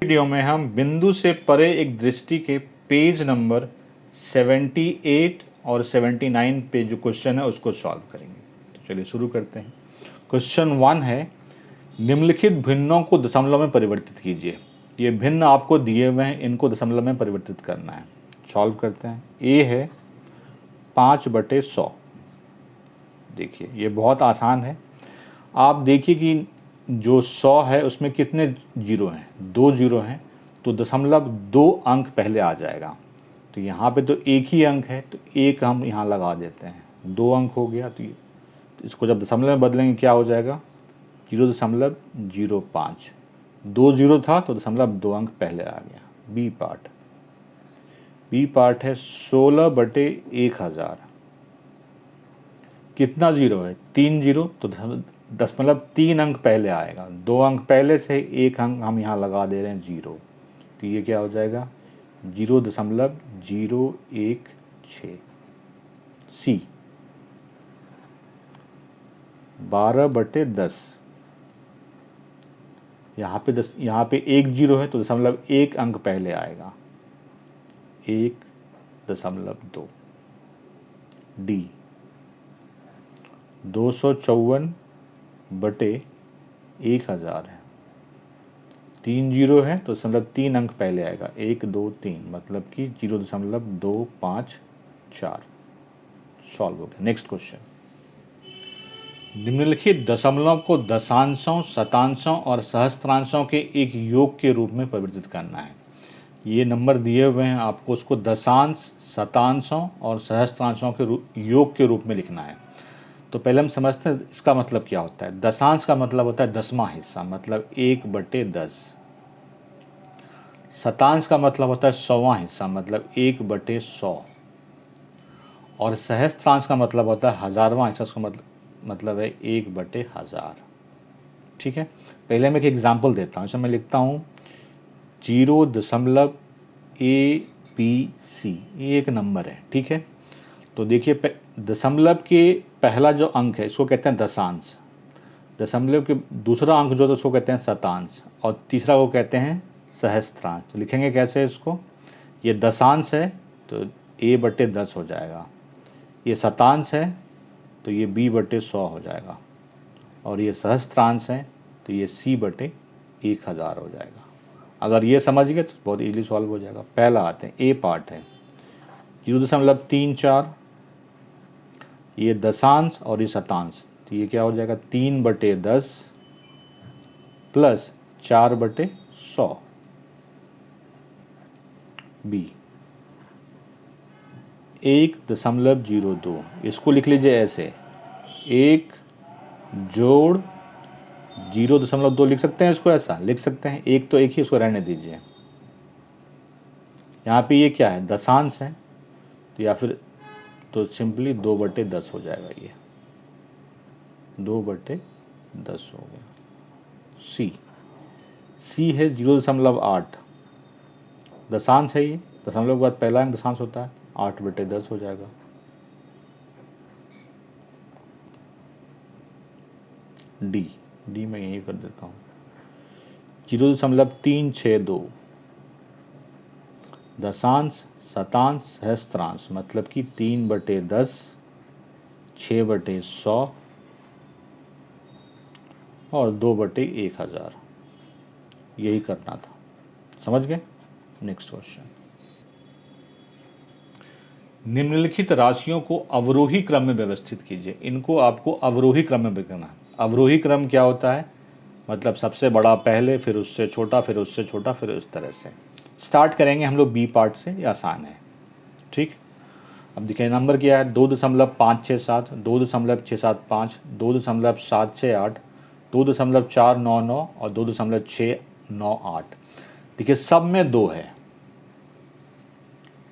Video में हम बिंदु से परे एक दृष्टि के पेज नंबर 78 और 79 पे जो क्वेश्चन है उसको सॉल्व करेंगे। तो चलिए शुरू करते हैं। क्वेश्चन 1 है, निम्नलिखित भिन्नों को दशमलव में परिवर्तित कीजिए। ये भिन्न आपको दिए हुए हैं, इनको दशमलव में परिवर्तित करना है। सॉल्व करते हैं। ए है 5/100। देखिए ये बहुत आसान है। आप देखिए कि जो 100 है उसमें कितने जीरो हैं, 2 जीरो हैं, तो दशमलव 2 अंक पहले आ जाएगा। तो यहाँ पे तो एक ही अंक है, तो एक हम यहाँ लगा देते हैं, 2 अंक हो गया। तो इसको जब दशमलव में बदलेंगे क्या हो जाएगा, 0.05। 2 जीरो था तो दशमलव 2 अंक पहले आ गया। बी पार्ट है 16/1000। कितना जीरो है, 3 जीरो, तो दशमलव 3 अंक पहले आएगा। 2 अंक पहले से, एक अंक हम यहाँ लगा दे रहे हैं 0। तो ये क्या हो जाएगा, 0.016। सी 12/10। यहाँ पे 1 जीरो है तो दशमलव 1 अंक पहले आएगा, 1.2। डी 254/1000 है, 3 जीरो है तो दशमलव 3 अंक पहले आएगा, 1 2 3, मतलब कि 0.254। सॉल्व हो गया। नेक्स्ट क्वेश्चन, निम्नलिखित दशमलव को दशांशों, शतांशों और सहस्त्रांशों के एक योग के रूप में परिवर्तित करना है। ये नंबर दिए हुए हैं आपको, उसको दशांश, शतांशों और सहस्त्रांशों के योग के रूप में लिखना है। तो पहले हम समझते हैं इसका मतलब क्या होता है। दशांश का मतलब होता है 10वां हिस्सा, मतलब 1/10। शतांश का मतलब होता है 100वां हिस्सा, मतलब 1/100। और सहस्त्रांश का मतलब होता है 1000वां हिस्सा, उसका मतलब है 1/1000। ठीक है, पहले मैं एक एग्जाम्पल देता हूँ। इसमें मैं लिखता हूँ 0.ABC, ये एक नंबर है। ठीक है, तो देखिए दशमलव के पहला जो अंक है इसको कहते हैं दशांश, दशमलव के दूसरा अंक जो है उसको कहते हैं शतांश, और तीसरा को कहते हैं सहस्त्रांश। तो लिखेंगे कैसे इसको, ये दशांश है तो A/10 हो जाएगा, ये शतांश है तो ये B/100 हो जाएगा, और ये सहस्त्रांश है तो ये C/1000 हो जाएगा। अगर ये समझ गए तो बहुत इजीली सॉल्व हो जाएगा। पहला आते हैं, ए पार्ट है 0.34, ये दशांश और ये शतांश, तो ये क्या हो जाएगा 3/10 प्लस 4/100। बी 1.02, इसको लिख लीजिए ऐसे, 1 जोड़ 0.2 लिख सकते हैं, इसको ऐसा लिख सकते हैं। एक तो एक ही, इसको रहने दीजिए। यहाँ पे ये क्या है, दशांश है, तो या फिर तो सिंपली 2/10 हो जाएगा, ये 2/10 हो गया। सी है 0.8, दशांश है, ये दशमलव के बाद पहला अंक दशांश होता है, 8/10 हो जाएगा। डी मैं यही कर देता हूँ 0.362, दशांश, शतांश, सहस्त्रांश, मतलब कि 3/10, 6/100 और 2/1000। यही करना था, समझ गए। नेक्स्ट क्वेश्चन, निम्नलिखित राशियों को अवरोही क्रम में व्यवस्थित कीजिए। इनको आपको अवरोही क्रम में करना है। अवरोही क्रम क्या होता है, मतलब सबसे बड़ा पहले, फिर उससे छोटा, फिर उससे छोटा, फिर इस तरह से। स्टार्ट करेंगे हम लोग बी पार्ट से, ये आसान है। ठीक, अब देखिए नंबर क्या है, 2.567, 2.675, 2.768, 2.499 और 2.698। देखिए सब में 2 है,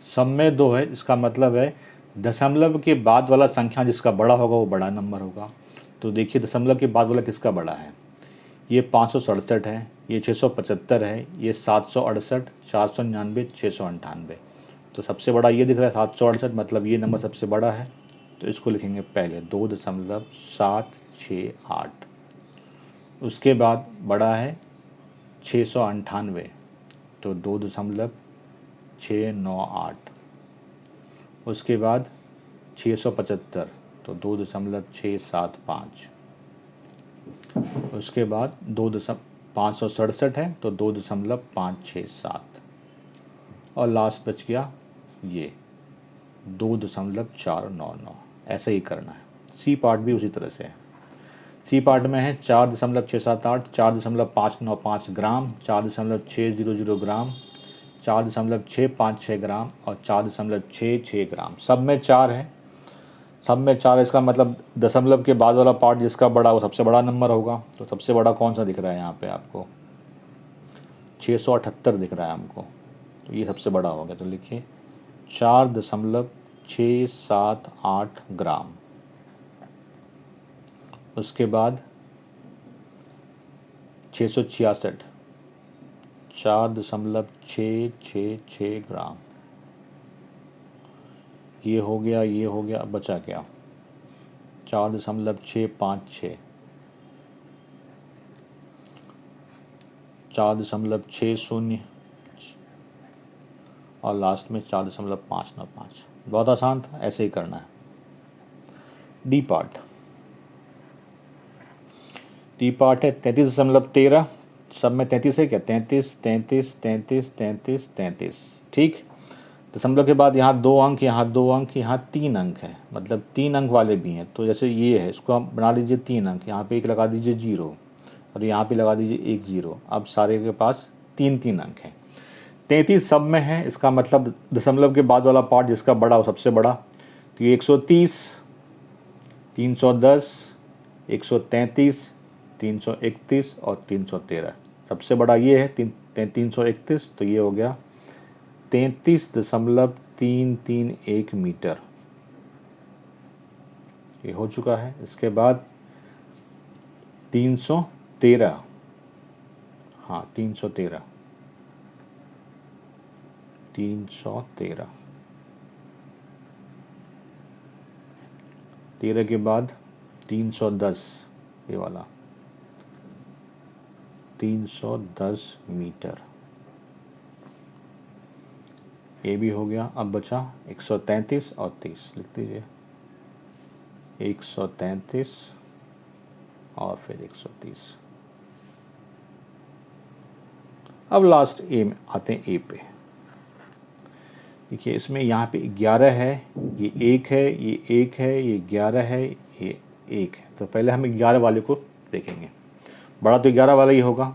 सब में 2 है, इसका मतलब है दशमलव के बाद वाला संख्या जिसका बड़ा होगा वो बड़ा नंबर होगा। तो देखिए दशमलव के बाद वाला किसका बड़ा है, ये 567 है, ये 675 है, ये 768, 499, 698। तो सबसे बड़ा ये दिख रहा है 768, मतलब ये नंबर सबसे बड़ा है। तो इसको लिखेंगे पहले 2.768। उसके बाद बड़ा है 698, तो 2.698। उसके बाद 675 तो 2.675। उसके बाद 567 है तो 2.567। और लास्ट बच गया ये 2.499। ऐसे ही करना है। सी पार्ट भी उसी तरह से है। सी पार्ट में है 4.678, 4.595 ग्राम, 4.600 ग्राम, 4.656 ग्राम और 4.66 ग्राम। सब में 4 है, सब में 4। इसका मतलब दशमलव के बाद वाला पार्ट जिसका बड़ा वो सबसे बड़ा नंबर होगा। तो सबसे बड़ा कौन सा दिख रहा है यहाँ पे आपको? 678 दिख रहा है हमको, तो ये सबसे बड़ा हो गया। तो लिखिए 4.678 ग्राम। उसके बाद 666 4.666 ग्राम। ये हो गया, ये हो गया। अब बचा क्या? 4.656, 4.60 और लास्ट में 4.595। बहुत आसान था, ऐसे ही करना है। डी पार्ट है 33.13। सब में 33 है क्या? 33 33 33 33 33। ठीक। दशमलव के बाद यहाँ 2 अंक, यहाँ 2 अंक, यहाँ 3 अंक है, मतलब 3 अंक वाले भी हैं। तो जैसे ये है, इसको आप बना लीजिए 3 अंक। यहाँ पे एक लगा दीजिए 0 और यहाँ पे लगा दीजिए 1 0। अब सारे के पास 3 अंक हैं। 33 सब में है, इसका मतलब दशमलव के बाद वाला पार्ट जिसका बड़ा हो सबसे बड़ा। तो ये 130, 310, 133, 331 और 313। सबसे बड़ा ये है 331। तो ये हो गया 33.331 मीटर। ये हो चुका है। इसके बाद 313, हाँ 313 13 के बाद 310, ये वाला 310 मीटर। ये भी हो गया। अब बचा 133 और 30। लिख दीजिए 133 और फिर 130। अब लास्ट ए में आते हैं। ए पे देखिए, इसमें यहाँ पे 11 है, ये 1 है, ये 1 है, ये 11 है, ये 1 है। तो पहले हम 11 वाले को देखेंगे। बड़ा तो 11 वाला ही होगा।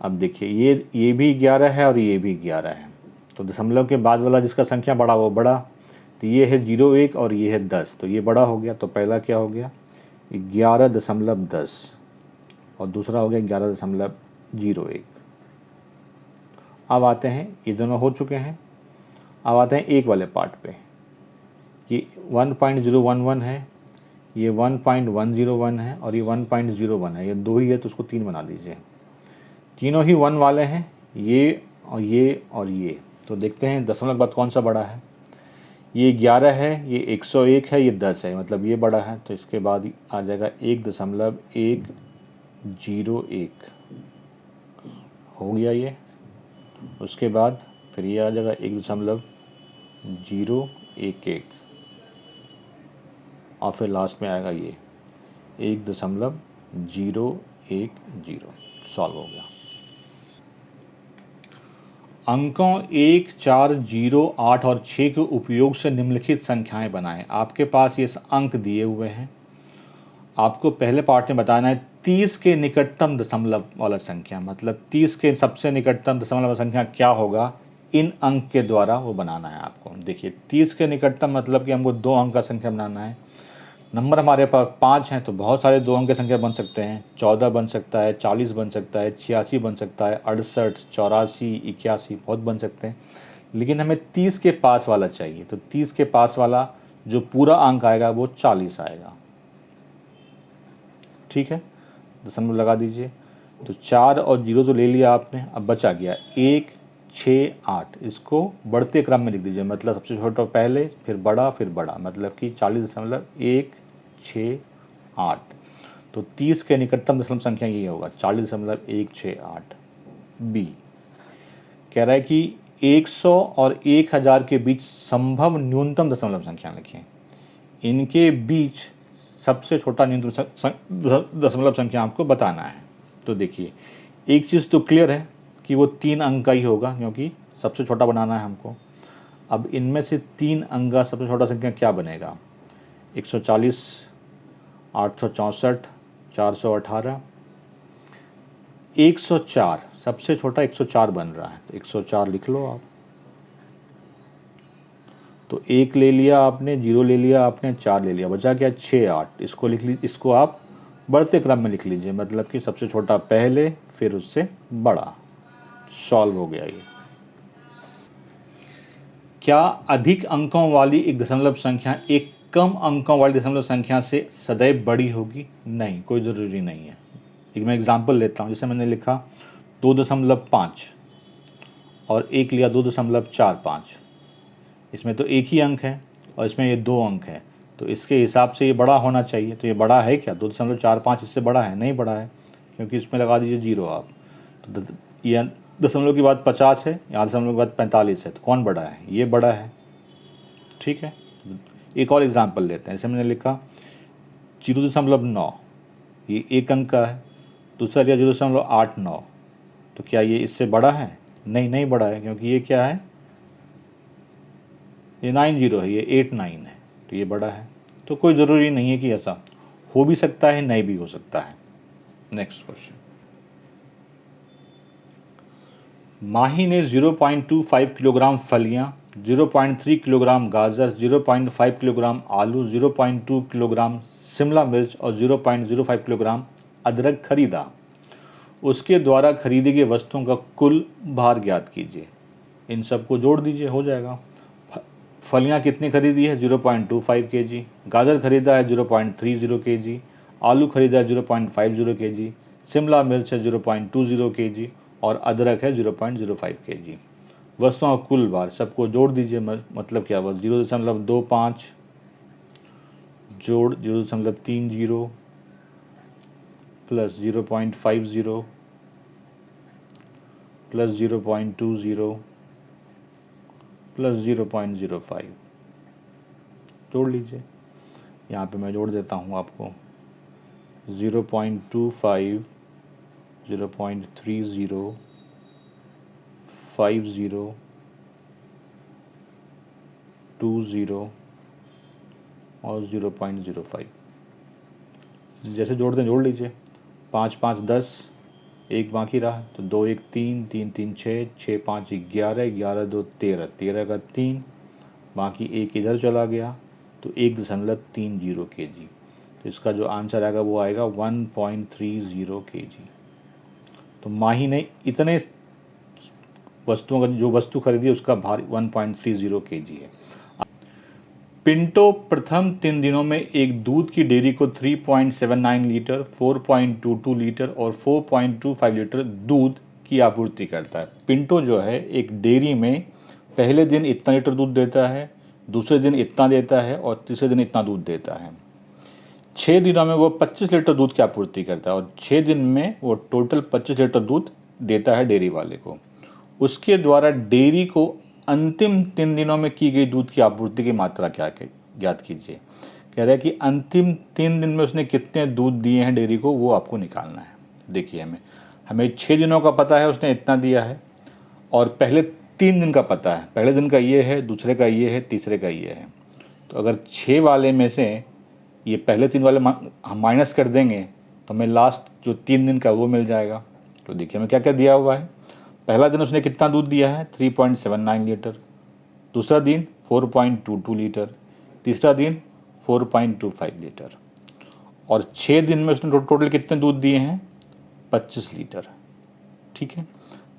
अब देखिए ये भी 11 है और ये भी 11 है। तो दशमलव के बाद वाला जिसका संख्या बड़ा वो बड़ा। तो ये है 01 और ये है 10, तो ये बड़ा हो गया। तो पहला क्या हो गया? 11.10 और दूसरा हो गया 11.01। अब आते हैं, ये दोनों हो चुके हैं। अब आते हैं एक वाले पार्ट पे। ये 1.011 है, ये 1.101 है और ये 1.01 है। ये 2 ही है तो उसको 3 बना दीजिए। तीनों ही 1 वाले हैं, ये और ये और ये। तो देखते हैं दशमलव के बाद कौन सा बड़ा है। ये 11 है, ये 101 है, ये 10 है, मतलब ये बड़ा है। तो इसके बाद आ जाएगा 1.101 हो गया ये। उसके बाद फिर ये आ जाएगा 1.011 और फिर लास्ट में आएगा ये 1.010। सॉल्व हो गया। अंकों 1, 4, 0, 8 और 6 के उपयोग से निम्नलिखित संख्याएं बनाएं। आपके पास ये अंक दिए हुए हैं। आपको पहले पार्ट में बताना है 30 के निकटतम दशमलव वाला संख्या, मतलब 30 के सबसे निकटतम दशमलव वाला संख्या क्या होगा, इन अंक के द्वारा वो बनाना है आपको। देखिए 30 के निकटतम मतलब कि हमको 2 अंक का संख्या बनाना है। नंबर हमारे पास 5 हैं, तो बहुत सारे 2 अंक की संख्या बन सकते हैं। 14 बन सकता है, 40 बन सकता है, 86 बन सकता है, 68, 84, 81 बहुत बन सकते हैं। लेकिन हमें 30 के पास वाला चाहिए। तो 30 के पास वाला जो पूरा अंक आएगा वो 40 आएगा। ठीक है, दशमलव लगा दीजिए। तो 4 और 0 तो ले लिया आपने। अब बचा गया 1, 6, 8। इसको बढ़ते क्रम में लिख दीजिए, मतलब सबसे छोटा पहले, फिर बड़ा, फिर बड़ा, मतलब कि 40.168। तो 30 के निकटतम दशमलव संख्या ये होगा 40.168। बी। कह रहा है कि 100 और 1000 के बीच संभव न्यूनतम दशमलव संख्या लिखें। इनके बीच सबसे छोटा न्यूनतम दशमलव संख्या आपको बताना है। तो देखिए, एक चीज़ तो क्लियर है कि वो 3 अंक का ही होगा, क्योंकि सबसे छोटा बनाना है हमको। अब इनमें से 3 अंक का सबसे छोटा संख्या क्या बनेगा? 140, 864, 418, 104। सबसे छोटा 104 बन रहा है, तो 104 लिख लो आप। तो 1 ले लिया आपने, 0 ले लिया आपने, 4 ले लिया, बचा क्या? 6, 8। इसको लिख ली, इसको आप बढ़ते क्रम में लिख लीजिए, मतलब कि सबसे छोटा पहले, फिर उससे बड़ा। सॉल्व हो गया ये। क्या अधिक अंकों वाली एक दशमलव संख्या एक कम अंकों वाली दशमलव संख्या से सदैव बड़ी होगी? नहीं, कोई ज़रूरी नहीं है। एक मैं एग्जांपल लेता हूँ। जैसे मैंने लिखा 2.5 और एक लिया 2.45। इसमें तो एक ही अंक है और इसमें ये 2 अंक है, तो इसके हिसाब से ये बड़ा होना चाहिए। तो ये बड़ा है क्या? 2.45 इससे बड़ा है? नहीं बड़ा है, क्योंकि इसमें लगा दीजिए 0 आप। तो ये दशमलव के बाद 50 है, यहाँ दशमलव के बाद 45 है, तो कौन बड़ा है? ये बड़ा है। ठीक है, एक और एग्जांपल लेते हैं। जैसे मैंने लिखा 0.9, ये एक अंक का है। दूसरा लिया 0.89, तो क्या ये इससे बड़ा है? नहीं, नहीं बड़ा है, क्योंकि ये क्या है? ये 90 है, ये 89 है, तो ये बड़ा है। तो कोई ज़रूरी नहीं है कि ऐसा हो भी सकता है, नहीं भी हो सकता है। Next question. माही ने 0.25 किलोग्राम फलियां, 0.3 किलोग्राम गाजर, 0.5 किलोग्राम आलू, 0.2 किलोग्राम शिमला मिर्च और 0.05 किलोग्राम अदरक खरीदा। उसके द्वारा खरीदी गई वस्तुओं का कुल भार ज्ञात कीजिए। इन सबको जोड़ दीजिए, हो जाएगा। फलियां कितनी खरीदी है? 0.25 kg। गाजर खरीदा है 0.30 kg। आलू खरीदा है 0.50 kg। शिमला मिर्च है 0.20 kg और अदरक है 0.05 kg। वस्तुओं का कुल भार सबको जोड़ दीजिए, मतलब क्या हुआ? 0.25 जोड़ 0.30 प्लस 0.50 प्लस 0.20 प्लस 0.05 जोड़ लीजिए। यहाँ पे मैं जोड़ देता हूँ आपको 0.25, 0.30, 50, 20 और 0.05। जैसे जोड़ते हैं जोड़ लीजिए। 5 5 10, एक बाकी रहा, तो 2 1 3, 3 3 6, 6 5 11, 11 2 13, 13 का 3, बाकी एक इधर चला गया, तो 1.30 kg। तो इसका जो आंसर आएगा वो आएगा 1.30 kg। तो माही ने इतने वस्तुओं का, जो वस्तु खरीदी उसका भार 1.30 kg है। पिंटो प्रथम 3 दिनों में एक दूध की डेयरी को 3.79 लीटर, 4.22 लीटर और 4.25 लीटर दूध की आपूर्ति करता है। पिंटो जो है एक डेयरी में पहले दिन इतना लीटर दूध देता है, दूसरे दिन इतना देता है और तीसरे दिन इतना दूध देता है। 6 दिनों में वो 25 लीटर दूध की आपूर्ति करता है और 6 दिन में वो टोटल 25 लीटर दूध देता है डेयरी वाले को। उसके द्वारा डेयरी को अंतिम 3 दिनों में की गई दूध की आपूर्ति की मात्रा क्या ज्ञात कीजिए। कह रहा है कि अंतिम 3 दिन में उसने कितने दूध दिए हैं डेयरी को, वो आपको निकालना है। देखिए, हमें 6 दिनों का पता है उसने इतना दिया है, और पहले 3 दिन का पता है। पहले दिन का ये है, दूसरे का ये है, तीसरे का ये है। तो अगर 6 वाले में से ये पहले 3 वाले हम माइनस कर देंगे तो हमें लास्ट जो 3 दिन का वो मिल जाएगा। तो देखिए हमें क्या क्या दिया हुआ है। पहला दिन उसने कितना दूध दिया है? 3.79 लीटर। दूसरा दिन 4.22 लीटर। तीसरा दिन 4.25 लीटर। और 6 दिन में उसने टोटल कितने दूध दिए हैं? 25 लीटर। ठीक है,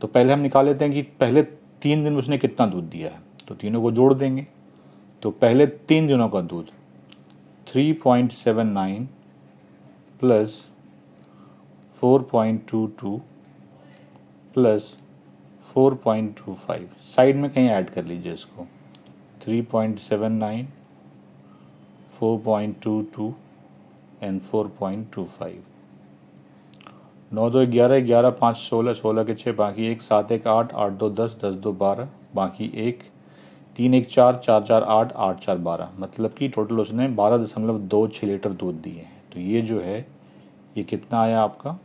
तो पहले हम निकाल लेते हैं कि पहले 3 दिन में उसने कितना दूध दिया है, तो तीनों को जोड़ देंगे। तो पहले 3 दिनों का दूध 3.79 प्लस 4.22 प्लस 4.25, साइड में कहीं ऐड कर लीजिए इसको। 3.79, 4.22 एंड 4.25। 9 2 11, 11 5 16, 16 के 6 बाकी 1, 7 1 8, 8 2 10, 10 2 12 बाकी 1, 3 1 4, 4 4 8, 8 4 12, मतलब कि टोटल उसने 12.26 लीटर दूध दिए हैं। तो ये जो है ये कितना आया आपका,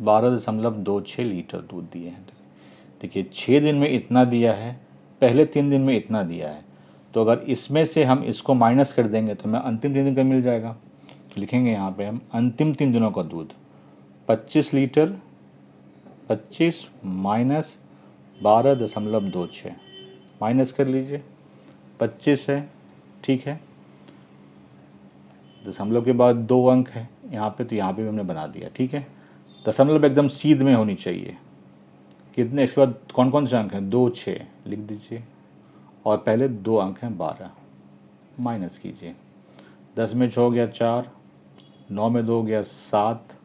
12.26 लीटर दूध दिए हैं। देखिए 6 दिन में इतना दिया है, पहले 3 दिन में इतना दिया है, तो अगर इसमें से हम इसको माइनस कर देंगे तो हमें अंतिम 3 दिन का मिल जाएगा। तो लिखेंगे यहाँ पे हम अंतिम 3 दिनों का दूध 25 लीटर, 25 माइनस 12.26 माइनस कर लीजिए, 25 है, ठीक है। दशमलव के बाद 2 अंक है यहाँ पे, तो यहाँ पे भी हमने बना दिया, ठीक है। दशमलव एकदम सीध में होनी चाहिए। कितने, इसके बाद कौन कौन से अंक हैं, 2 6 लिख दीजिए, और पहले 2 अंक हैं 12, माइनस कीजिए। 10 में 6 हो गया 4, 9 में 2 हो गया 7,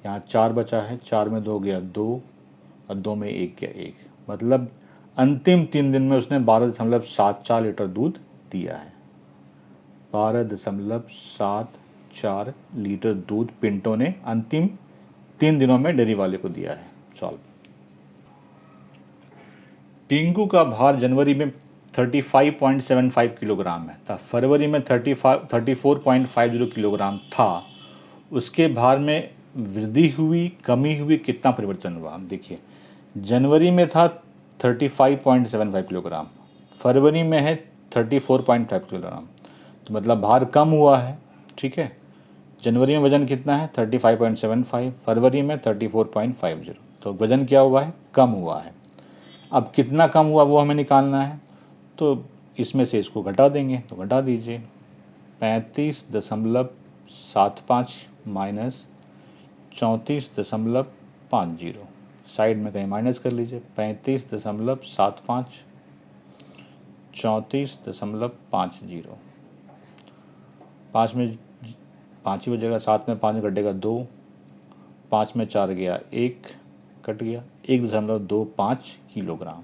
यहाँ 4 बचा है, 4 में 2 हो गया 2, और 2 में 1 गया 1, मतलब अंतिम 3 दिन में उसने 12.74 लीटर दूध दिया है। 12.74 लीटर दूध पिंटो ने अंतिम 3 दिनों में डेयरी वाले को दिया है। सॉल्व। टिंकू का भार जनवरी में 35.75 किलोग्राम है था, फरवरी में 34.50 किलोग्राम था। उसके भार में वृद्धि हुई, कमी हुई, कितना परिवर्तन हुआ। देखिए जनवरी में था 35.75 किलोग्राम, फरवरी में है 34.5 किलोग्राम, तो मतलब भार कम हुआ है, ठीक है। जनवरी में वज़न कितना है 35.75, फरवरी में 34.50, तो वज़न क्या हुआ है, कम हुआ है। अब कितना कम हुआ वो हमें निकालना है, तो इसमें से इसको घटा देंगे, तो घटा दीजिए 35.75 माइनस 34.50, साइड में कहीं माइनस कर लीजिए, 35.75 34.50, 5 में 5 ही बचेगा, 7 में 5 घटेगा 2, 5 में 4 गया 1, कट गया 1.25 किलोग्राम।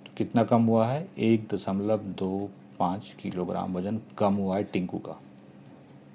तो कितना कम हुआ है, 1.25 किलोग्राम वजन कम हुआ है टिंकू का।